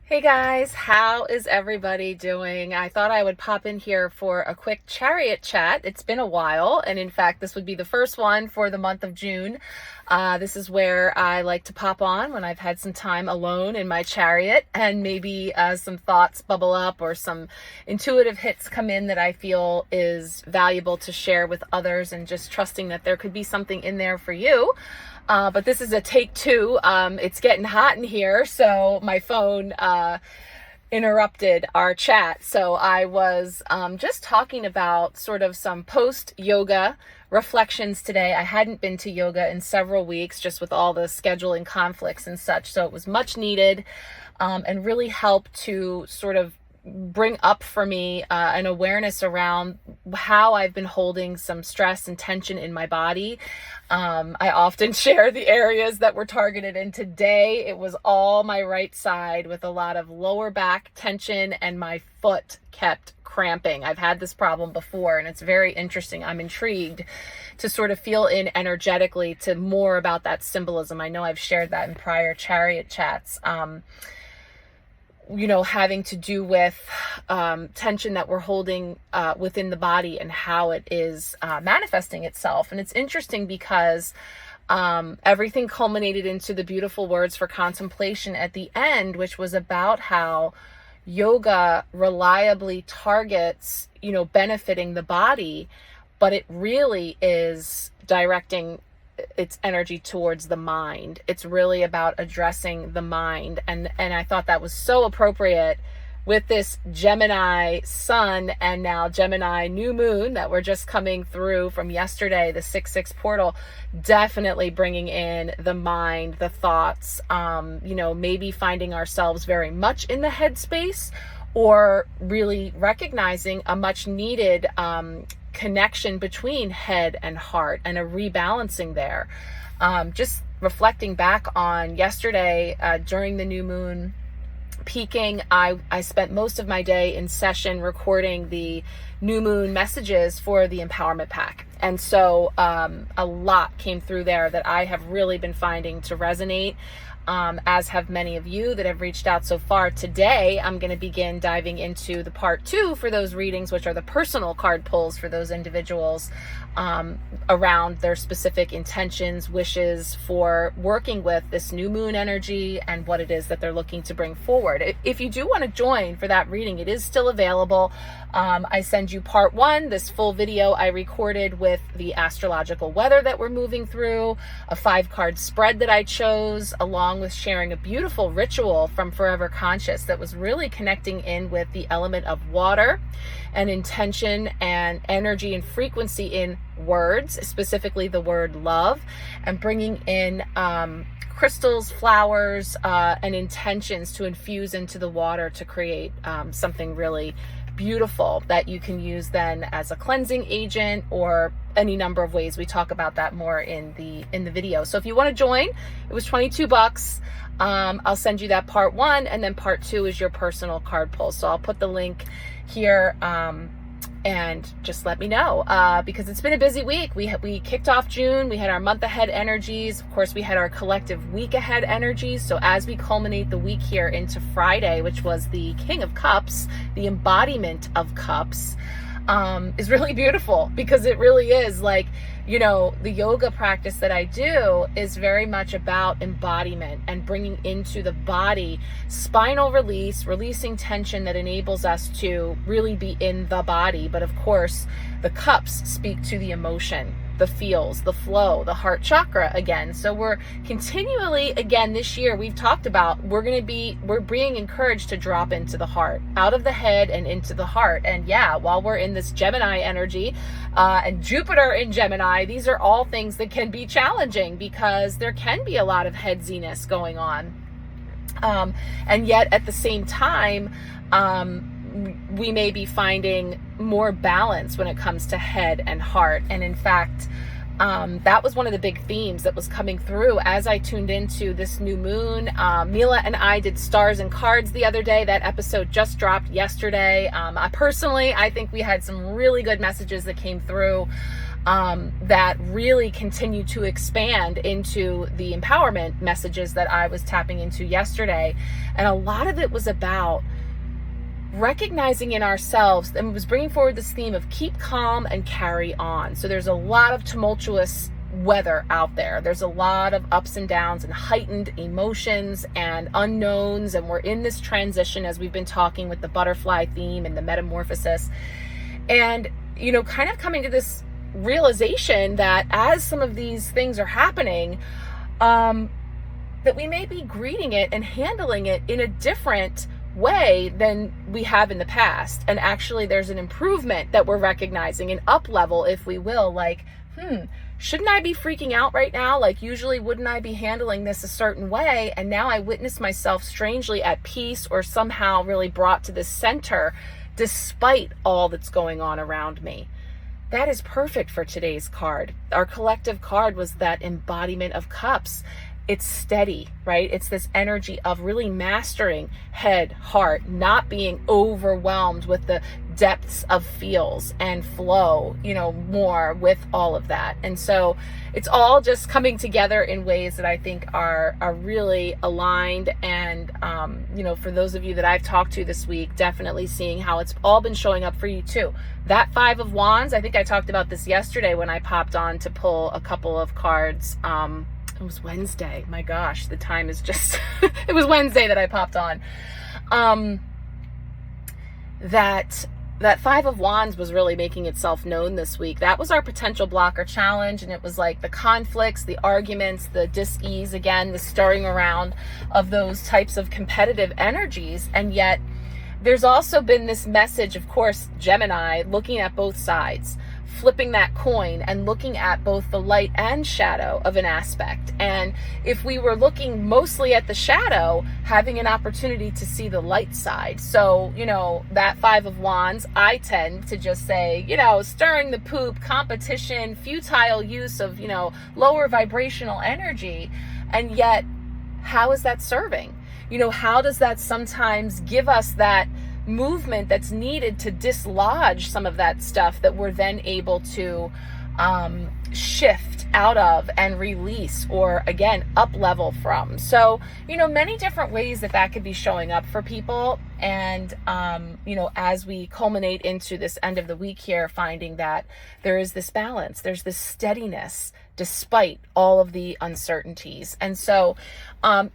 Hey guys, how is everybody doing? I thought I would pop in here for a quick Chariot chat. It's been a while, and in fact, this would be the first one for the month of June. This is where I like to pop on when I've had some time alone in my Chariot, and maybe some thoughts bubble up or some intuitive hits come in that I feel is valuable to share with others, and just trusting that there could be something in there for you. But this is a take two. It's getting hot in here, so my phone interrupted our chat. So I was just talking about sort of some post-yoga reflections today. I hadn't been to yoga in several weeks, just with all the scheduling conflicts and such. So it was much needed and really helped to sort of bring up for me an awareness around how I've been holding some stress and tension in my body. I often share the areas that were targeted, and today it was all my right side with a lot of lower back tension, and my foot kept cramping. I've had this problem before, and it's very interesting. I'm intrigued to sort of feel in energetically to more about that symbolism. I know I've shared that in prior Chariot chats. Having to do with tension that we're holding within the body and how it is manifesting itself. And it's interesting because everything culminated into the beautiful words for contemplation at the end, which was about how yoga reliably targets, benefiting the body, but it really is directing its energy towards the mind. It's really about addressing the mind. And I thought that was so appropriate with this Gemini sun and now Gemini new moon that we're just coming through from yesterday, the 6/6 portal, definitely bringing in the mind, the thoughts, maybe finding ourselves very much in the headspace, or really recognizing a much needed connection between head and heart and a rebalancing there. Just reflecting back on yesterday during the new moon peaking, I spent most of my day in session recording the new moon messages for the empowerment pack. And so a lot came through there that I have really been finding to resonate. As have many of you that have reached out so far. Today, I'm going to begin diving into the part 2 for those readings, which are the personal card pulls for those individuals around their specific intentions, wishes for working with this new moon energy and what it is that they're looking to bring forward. If you do want to join for that reading, it is still available. I send you part 1, this full video I recorded with the astrological weather that we're moving through, a 5-card spread that I chose, along with sharing a beautiful ritual from Forever Conscious that was really connecting in with the element of water and intention and energy and frequency in words, specifically the word love, and bringing in crystals, flowers, and intentions to infuse into the water to create something really beautiful that you can use then as a cleansing agent or any number of ways. We talk about that more in the video. So if you want to join, it was $22. I'll send you that part 1, and then part 2 is your personal card pull. So I'll put the link here and just let me know because it's been a busy week. We kicked off June. We had our month ahead energies. Of course, we had our collective week ahead energies. So as we culminate the week here into Friday, which was the King of Cups, the embodiment of cups, is really beautiful because it really is like, the yoga practice that I do is very much about embodiment and bringing into the body spinal release, releasing tension that enables us to really be in the body. But of course, the cups speak to the emotion, the feels, the flow, the heart chakra again. So we're continually, again, this year we've talked about, we're being encouraged to drop into the heart, out of the head and into the heart. And yeah, while we're in this Gemini energy and Jupiter in Gemini, these are all things that can be challenging because there can be a lot of headsiness going on. And yet at the same time, we may be finding more balance when it comes to head and heart. And in fact, that was one of the big themes that was coming through as I tuned into this new moon. Mila and I did stars and cards the other day. That episode just dropped yesterday. I think we had some really good messages that came through. that really continue to expand into the empowerment messages that I was tapping into yesterday. And a lot of it was about recognizing in ourselves, and was bringing forward this theme of keep calm and carry on. So there's a lot of tumultuous weather out there. There's a lot of ups and downs and heightened emotions and unknowns. And we're in this transition, as we've been talking with the butterfly theme and the metamorphosis. And, kind of coming to this realization that as some of these things are happening, that we may be greeting it and handling it in a different way than we have in the past. And actually there's an improvement that we're recognizing, an up level, if we will, like, shouldn't I be freaking out right now? Like, usually wouldn't I be handling this a certain way? And now I witness myself strangely at peace, or somehow really brought to the center despite all that's going on around me. That is perfect for today's card. Our collective card was that embodiment of cups. It's steady, right? It's this energy of really mastering head, heart, not being overwhelmed with the depths of feels and flow, more with all of that. And so it's all just coming together in ways that I think are really aligned. And, for those of you that I've talked to this week, definitely seeing how it's all been showing up for you too. That 5 of Wands, I think I talked about this yesterday when I popped on to pull a couple of cards. It was Wednesday. My gosh, the time is just, it was Wednesday that I popped on. That 5 of Wands was really making itself known this week. That was our potential blocker challenge. And it was like the conflicts, the arguments, the dis-ease, again, the stirring around of those types of competitive energies. And yet there's also been this message, of course, Gemini, looking at both sides, flipping that coin and looking at both the light and shadow of an aspect. And if we were looking mostly at the shadow, having an opportunity to see the light side. So, that 5 of Wands, I tend to just say, stirring the poop, competition, futile use of, lower vibrational energy. And yet, how is that serving? How does that sometimes give us that movement that's needed to dislodge some of that stuff that we're then able to shift out of and release, or again, up level from? So, many different ways that could be showing up for people. And, as we culminate into this end of the week here, finding that there is this balance, there's this steadiness despite all of the uncertainties. And so,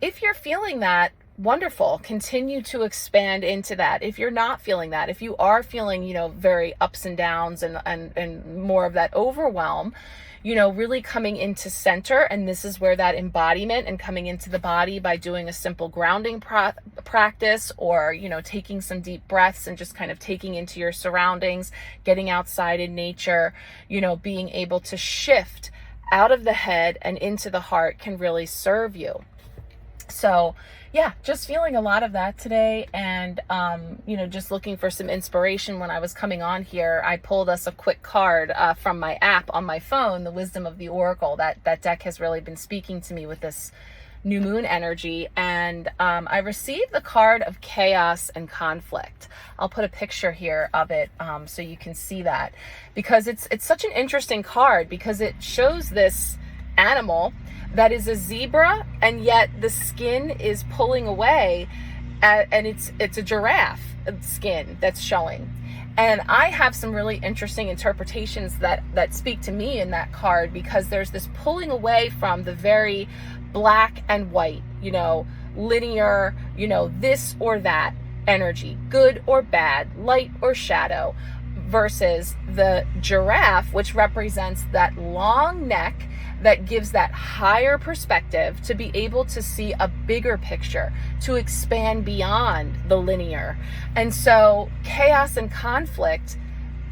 if you're feeling that, wonderful, continue to expand into that. If you're not feeling that, if you are feeling, very ups and downs and more of that overwhelm, really coming into center. And this is where that embodiment and coming into the body by doing a simple grounding practice, or, taking some deep breaths and just kind of taking into your surroundings, getting outside in nature, being able to shift out of the head and into the heart can really serve you. So yeah, just feeling a lot of that today. And, just looking for some inspiration when I was coming on here, I pulled us a quick card from my app on my phone, the Wisdom of the Oracle. That deck has really been speaking to me with this new moon energy. And I received the card of chaos and conflict. I'll put a picture here of it so you can see that, because it's such an interesting card, because it shows this animal that is a zebra, and yet the skin is pulling away, and it's a giraffe skin that's showing. And I have some really interesting interpretations that speak to me in that card, because there's this pulling away from the very black and white, linear, this or that energy, good or bad, light or shadow, versus the giraffe, which represents that long neck that gives that higher perspective to be able to see a bigger picture, to expand beyond the linear. And so chaos and conflict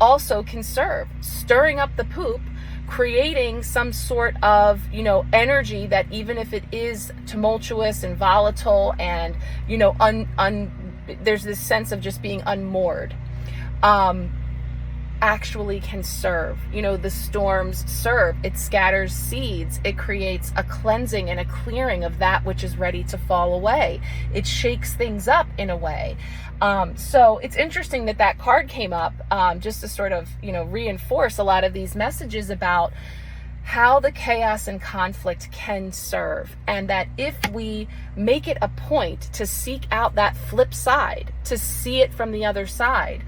also can serve, stirring up the poop, creating some sort of, energy that, even if it is tumultuous and volatile and, there's this sense of just being unmoored. actually can serve. You know, the storms serve. It scatters seeds. It creates a cleansing and a clearing of that which is ready to fall away. It shakes things up in a way. So it's interesting that that card came up, just to sort of, you know, reinforce a lot of these messages about how the chaos and conflict can serve, and that if we make it a point to seek out that flip side, to see it from the other side,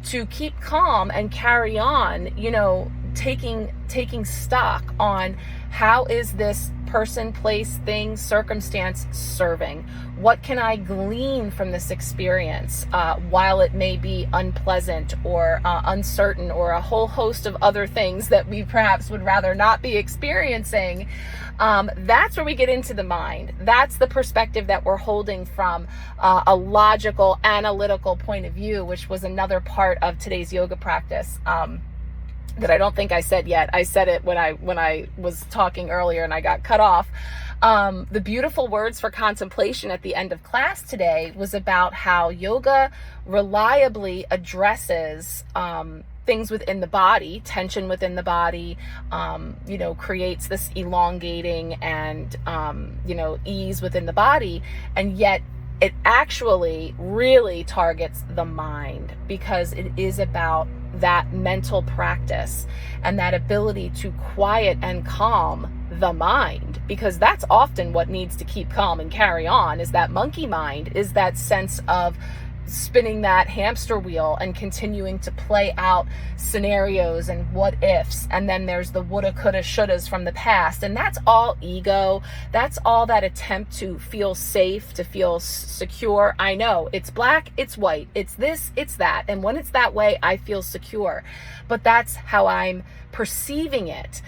to keep calm and carry on, you know, taking stock on how is this person, place, thing, circumstance serving? What can I glean from this experience, while it may be unpleasant or uncertain or a whole host of other things that we perhaps would rather not be experiencing? That's where we get into the mind. That's the perspective that we're holding from a logical, analytical point of view, which was another part of today's yoga practice. That I don't think I said yet. I said it when I was talking earlier and I got cut off. The beautiful words for contemplation at the end of class today was about how yoga reliably addresses things within the body, tension within the body, you know, creates this elongating and, you know, ease within the body. And yet it actually really targets the mind, because it is about that mental practice and that ability to quiet and calm the mind, because that's often what needs to keep calm and carry on, is that monkey mind, is that sense of spinning that hamster wheel and continuing to play out scenarios and what ifs. And then there's the woulda, coulda, shouldas from the past. And that's all ego. That's all that attempt to feel safe, to feel secure. I know it's black, it's white, it's this, it's that. And when it's that way, I feel secure. But that's how I'm perceiving it.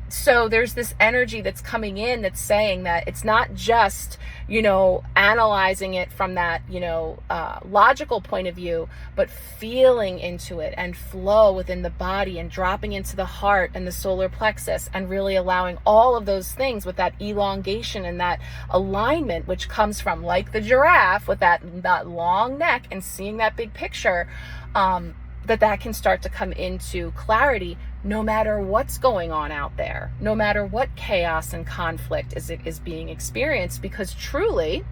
So there's this energy that's coming in that's saying that it's not just, you know, analyzing it from that, you know, logical point of view, but feeling into it and flow within the body and dropping into the heart and the solar plexus, and really allowing all of those things with that elongation and that alignment, which comes from, like the giraffe with that long neck, and seeing that big picture, that can start to come into clarity no matter what's going on out there, no matter what chaos and conflict is being experienced. Because truly,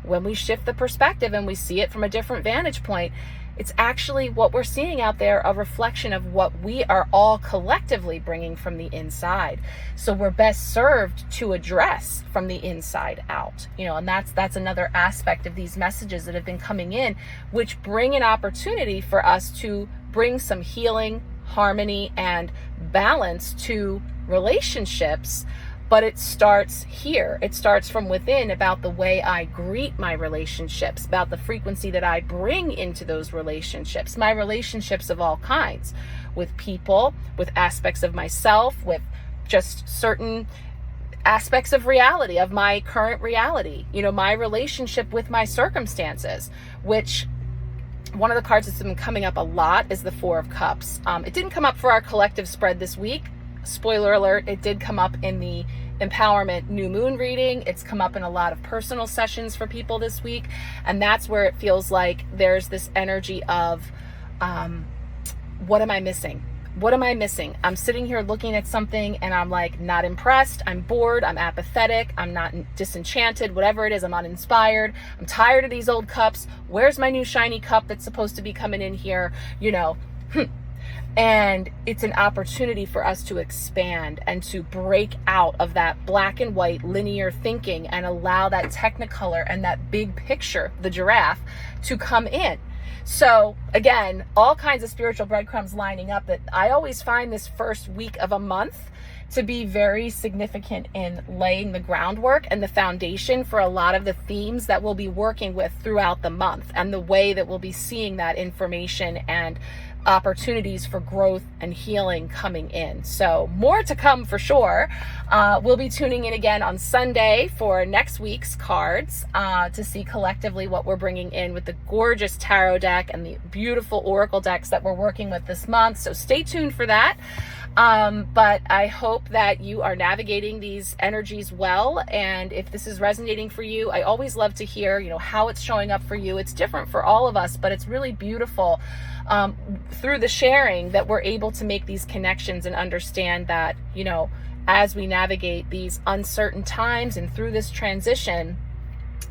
when we shift the perspective and we see it from a different vantage point, it's actually what we're seeing out there, a reflection of what we are all collectively bringing from the inside. So we're best served to address from the inside out, you know, and that's another aspect of these messages that have been coming in, which bring an opportunity for us to bring some healing, harmony, and balance to relationships. But it starts here. It starts from within, about the way I greet my relationships, about the frequency that I bring into those relationships, my relationships of all kinds, with people, with aspects of myself, with just certain aspects of reality, of my current reality, you know, my relationship with my circumstances, which one of the cards that's been coming up a lot is the Four of Cups. It didn't come up for our collective spread this week. Spoiler alert, it did come up in the empowerment new moon reading. It's come up in a lot of personal sessions for people this week. And that's where it feels like there's this energy of, what am I missing? What am I missing? I'm sitting here looking at something and I'm like, not impressed. I'm bored. I'm apathetic. I'm not disenchanted, whatever it is. I'm uninspired. I'm tired of these old cups. Where's my new shiny cup that's supposed to be coming in here? You know, And it's an opportunity for us to expand and to break out of that black and white linear thinking and allow that technicolor and that big picture, the giraffe, to come in. So again, all kinds of spiritual breadcrumbs lining up that I always find this first week of a month to be very significant in laying the groundwork and the foundation for a lot of the themes that we'll be working with throughout the month, and the way that we'll be seeing that information and opportunities for growth and healing coming in. So more to come for sure. We'll be tuning in again on Sunday for next week's cards to see collectively what we're bringing in with the gorgeous tarot deck and the beautiful oracle decks that we're working with this month. So stay tuned for that. But I hope that you are navigating these energies well. And if this is resonating for you, I always love to hear, how it's showing up for you. It's different for all of us, but it's really beautiful through the sharing that we're able to make these connections and understand that, as we navigate these uncertain times and through this transition,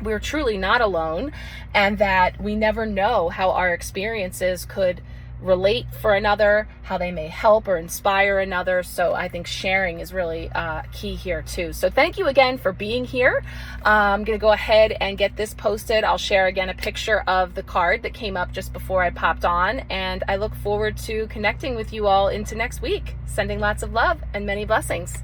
we're truly not alone, and that we never know how our experiences could relate for another, how they may help or inspire another. So I think sharing is really key here too. So thank you again for being here. I'm going to go ahead and get this posted. I'll share again a picture of the card that came up just before I popped on, and I look forward to connecting with you all into next week. Sending lots of love and many blessings.